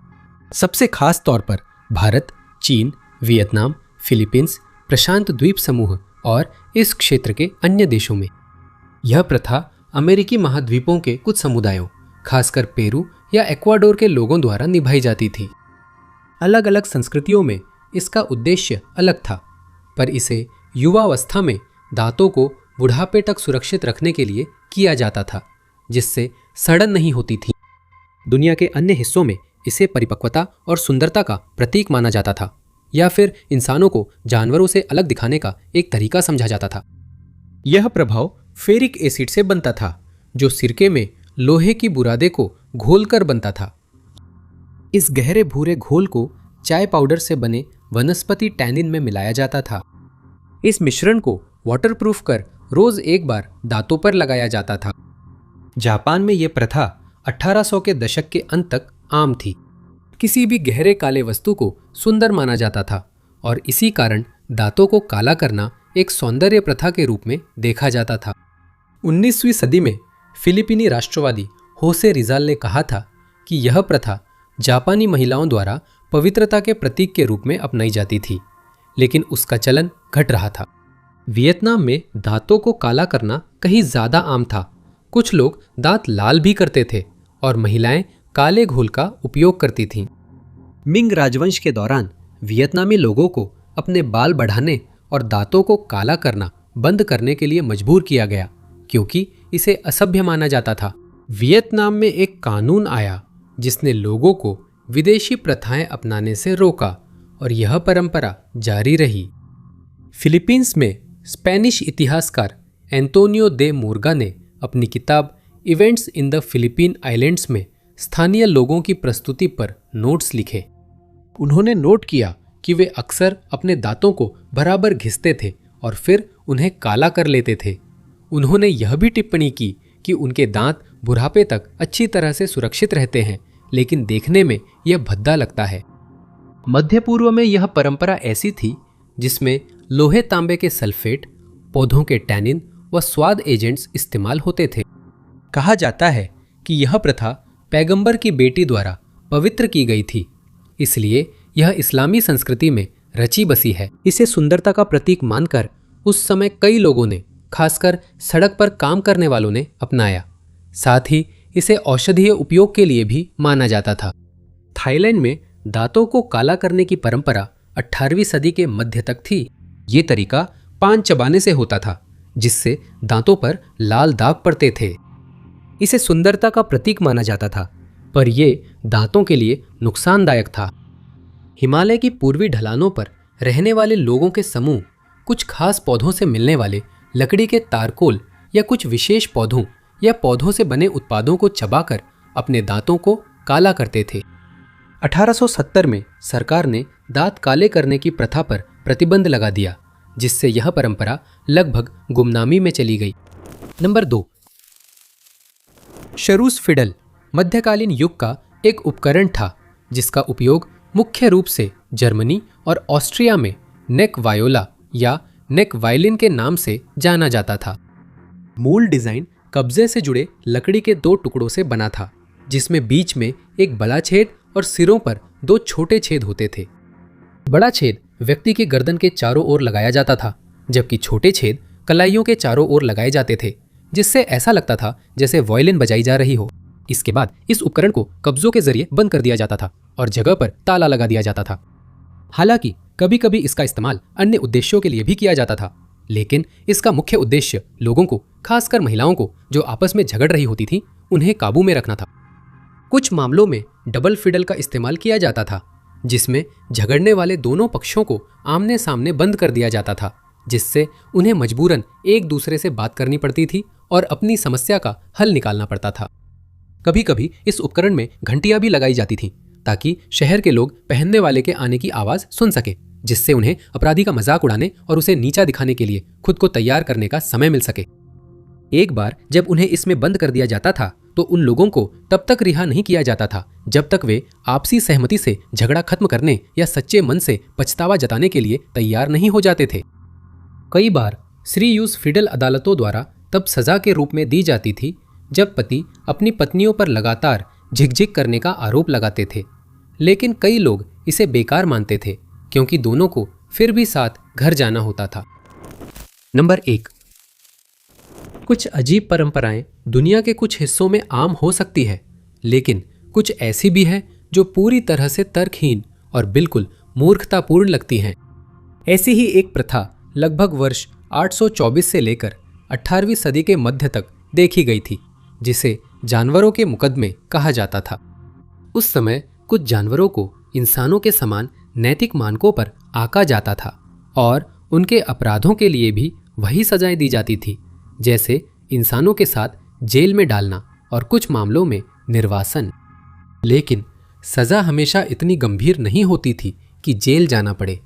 सबसे खास तौर पर भारत, चीन, वियतनाम, फिलीपींस, प्रशांत द्वीप समूह और इस क्षेत्र के अन्य देशों में। यह प्रथा अमेरिकी महाद्वीपों के कुछ समुदायों, खासकर पेरू या एक्वाडोर के लोगों द्वारा निभाई जाती थी। अलग अलग संस्कृतियों में इसका उद्देश्य अलग था, पर इसे युवावस्था में दांतों को बुढ़ापे तक सुरक्षित रखने के लिए किया जाता था, जिससे सड़न नहीं होती थी। दुनिया के अन्य हिस्सों में इसे परिपक्वता और सुंदरता का प्रतीक माना जाता था, या फिर इंसानों को जानवरों से अलग दिखाने का एक तरीका समझा जाता था। यह प्रभाव फेरिक एसिड से बनता था, जो सिरके में लोहे की बुरादे को घोलकर बनता था। इस गहरे भूरे घोल को चाय पाउडर से बने वनस्पति टैनिन में मिलाया जाता था। इस मिश्रण को वाटरप्रूफ कर रोज एक बार दांतों पर लगाया जाता था। जापान में यह प्रथा 1800 के दशक के अंत तक आम थी। किसी भी गहरे काले वस्तु को सुंदर माना जाता था और इसी कारण दांतों को काला करना एक सौंदर्य प्रथा के रूप में देखा जाता था। 19वीं सदी में फिलिपीनी राष्ट्रवादी होसे रिजाल ने कहा था कि यह प्रथा जापानी महिलाओं द्वारा पवित्रता के प्रतीक के रूप में अपनाई जाती थी, लेकिन उसका चलन घट रहा था। वियतनाम में दांतों को काला करना कहीं ज्यादा आम था। कुछ लोग दांत लाल भी करते थे और महिलाएं काले घोल का उपयोग करती थीं। मिंग राजवंश के दौरान वियतनामी लोगों को अपने बाल बढ़ाने और दांतों को काला करना बंद करने के लिए मजबूर किया गया, क्योंकि इसे असभ्य माना जाता था। वियतनाम में एक कानून आया जिसने लोगों को विदेशी प्रथाएं अपनाने से रोका और यह परंपरा जारी रही। फिलीपींस में स्पेनिश इतिहासकार एंटोनियो दे मुर्गा ने अपनी किताब events in the Philippine islands में स्थानीय लोगों की प्रस्तुति पर नोट्स लिखे। उन्होंने नोट किया कि वे अक्सर अपने दांतों को बराबर घिसते थे और फिर उन्हें काला कर लेते थे। उन्होंने यह भी टिप्पणी की कि उनके दांत बुढ़ापे तक अच्छी तरह से सुरक्षित रहते हैं, लेकिन देखने में यह भद्दा लगता है। मध्य पूर्व में यह परंपरा ऐसी थी जिसमें लोहे तांबे के सल्फेट, पौधों के टैनिन व स्वाद एजेंट्स इस्तेमाल होते थे। कहा जाता है कि यह प्रथा पैगंबर की बेटी द्वारा पवित्र की गई थी, इसलिए यह इस्लामी संस्कृति में रची बसी है। इसे सुंदरता का प्रतीक मानकर उस समय कई लोगों ने, खासकर सड़क पर काम करने वालों ने अपनाया। साथ ही इसे औषधीय उपयोग के लिए भी माना जाता था। थाईलैंड में दांतों को काला करने की परंपरा 18वीं सदी के मध्य तक थी। ये तरीका पान चबाने से होता था, जिससे दांतों पर लाल दाग पड़ते थे। इसे सुंदरता का प्रतीक माना जाता था, पर यह दांतों के लिए नुकसानदायक था। हिमालय की पूर्वी ढलानों पर रहने वाले लोगों के समूह कुछ खास पौधों से मिलने वाले लकड़ी के तारकोल या कुछ विशेष पौधों या पौधों से बने उत्पादों को चबाकर अपने दांतों को काला करते थे। 1870 में सरकार ने दांत काले करने की प्रथा पर प्रतिबंध लगा दिया, जिससे यह परंपरा लगभग गुमनामी में चली गई। नंबर 2, शरूस फिडल मध्यकालीन युग का एक उपकरण था जिसका उपयोग मुख्य रूप से जर्मनी और ऑस्ट्रिया में नेक वायोला या नेक वायलिन के नाम से जाना जाता था। मूल डिजाइन कब्जे से जुड़े लकड़ी के 2 टुकड़ों से बना था, जिसमें बीच में एक बड़ा छेद और सिरों पर 2 छोटे छेद होते थे। बड़ा छेद व्यक्ति की गर्दन के चारों ओर लगाया जाता था, जबकि छोटे छेद कलाइयों के चारों ओर लगाए जाते थे, जिससे ऐसा लगता था जैसे वायलिन बजाई जा रही हो। इसके बाद इस उपकरण को कब्जों के जरिए बंद कर दिया जाता था और जगह पर ताला लगा दिया जाता था। हालांकि कभी कभी इसका इस्तेमाल अन्य उद्देश्यों के लिए भी किया जाता था, लेकिन इसका मुख्य उद्देश्य लोगों को, खासकर महिलाओं को जो आपस में झगड़ रही होती थी, उन्हें काबू में रखना था। कुछ मामलों में डबल फिडल का इस्तेमाल किया जाता था, जिसमें झगड़ने वाले दोनों पक्षों को आमने सामने बंद कर दिया जाता था, जिससे उन्हें मजबूरन एक दूसरे से बात करनी पड़ती थी और अपनी समस्या का हल निकालना पड़ता था। कभी कभी इस उपकरण में घंटियां भी लगाई जाती थीं, ताकि शहर के लोग पहनने वाले के आने की आवाज सुन सके, जिससे उन्हें अपराधी का मजाक उड़ाने और उसे नीचा दिखाने के लिए खुद को तैयार करने का समय मिल सके। एक बार जब उन्हें इसमें बंद कर दिया जाता था तो उन लोगों को तब तक रिहा नहीं किया जाता था जब तक वे आपसी सहमति से झगड़ा खत्म करने या सच्चे मन से पछतावा जताने के लिए तैयार नहीं हो जाते थे। कई बार श्री यूज फिडल अदालतों द्वारा तब सजा के रूप में दी जाती थी जब पति अपनी पत्नियों पर लगातार झिकझिक करने का आरोप लगाते थे, लेकिन कई लोग इसे बेकार मानते थे क्योंकि दोनों को फिर भी साथ घर जाना होता था। नंबर 1, कुछ अजीब परंपराएं दुनिया के कुछ हिस्सों में आम हो सकती है, लेकिन कुछ ऐसी भी है जो पूरी तरह से तर्कहीन और बिल्कुल मूर्खतापूर्ण लगती हैं। ऐसी ही एक प्रथा लगभग वर्ष 824 से लेकर 18वीं सदी के मध्य तक देखी गई थी, जिसे जानवरों के मुकदमे कहा जाता था। उस समय कुछ जानवरों को इंसानों के समान नैतिक मानकों पर आंका जाता था और उनके अपराधों के लिए भी वही सजाएं दी जाती थी, जैसे इंसानों के साथ जेल में डालना और कुछ मामलों में निर्वासन। लेकिन सजा हमेशा इतनी गंभीर नहीं होती थी कि जेल जाना पड़े।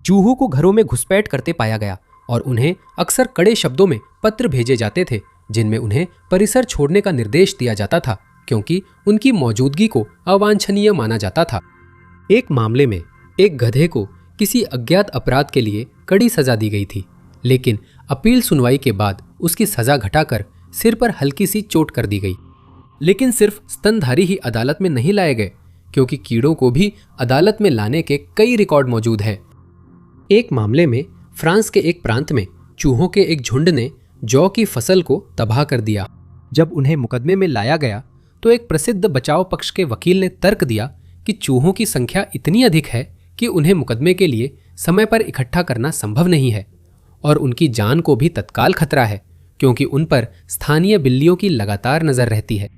चूहों को घरों में घुसपैठ करते पाया गया और उन्हें अक्सर कड़े शब्दों में पत्र भेजे जाते थे, जिनमें उन्हें परिसर छोड़ने का निर्देश दिया जाता था, क्योंकि उनकी मौजूदगी को अवांछनीय माना जाता था। एक मामले में एक गधे को किसी अज्ञात अपराध के लिए कड़ी सजा दी गई थी, लेकिन अपील सुनवाई के बाद उसकी सजा घटाकर सिर पर हल्की सी चोट कर दी गई। लेकिन सिर्फ स्तनधारी ही अदालत में नहीं लाए गए, क्योंकि कीड़ों को भी अदालत में लाने के कई रिकॉर्ड मौजूद हैं। एक मामले में फ्रांस के एक प्रांत में चूहों के एक झुंड ने जौ की फसल को तबाह कर दिया। जब उन्हें मुकदमे में लाया गया तो एक प्रसिद्ध बचाव पक्ष के वकील ने तर्क दिया कि चूहों की संख्या इतनी अधिक है कि उन्हें मुकदमे के लिए समय पर इकट्ठा करना संभव नहीं है और उनकी जान को भी तत्काल खतरा है, क्योंकि उन पर स्थानीय बिल्लियों की लगातार नजर रहती है।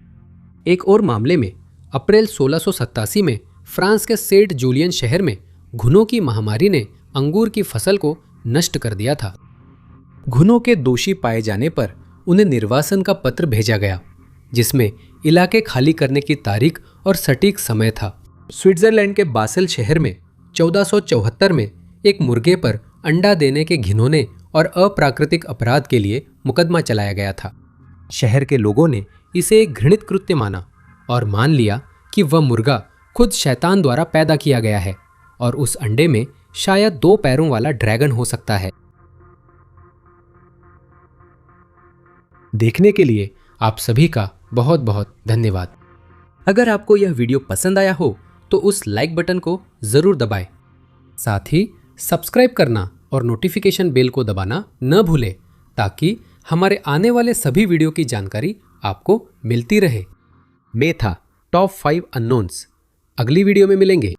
एक और मामले में अप्रैल 1687 में फ्रांस के सेंट जूलियन शहर में घुनों की महामारी ने अंगूर की फसल को नष्ट कर दिया था। घुनों के दोषी पाए जाने पर उन्हें निर्वासन का पत्र भेजा गया, जिसमें इलाके खाली करने की तारीख और सटीक समय था। स्विट्जरलैंड के बासेल शहर में 1474 में एक मुर्गे पर अंडा देने के घिनौने और अप्राकृतिक अपराध के लिए मुकदमा चलाया गया था। शहर के लोगों ने इसे एक घृणित कृत्य माना और मान लिया कि वह मुर्गा खुद शैतान द्वारा पैदा किया गया है और उस अंडे में शायद 2 पैरों वाला ड्रैगन हो सकता है। देखने के लिए आप सभी का बहुत बहुत धन्यवाद। अगर आपको यह वीडियो पसंद आया हो तो उस लाइक बटन को जरूर दबाएं। साथ ही सब्सक्राइब करना और नोटिफिकेशन बेल को दबाना न भूलें, ताकि हमारे आने वाले सभी वीडियो की जानकारी आपको मिलती रहे। मैं था टॉप 5 अननोन्स। अगली वीडियो में मिलेंगे।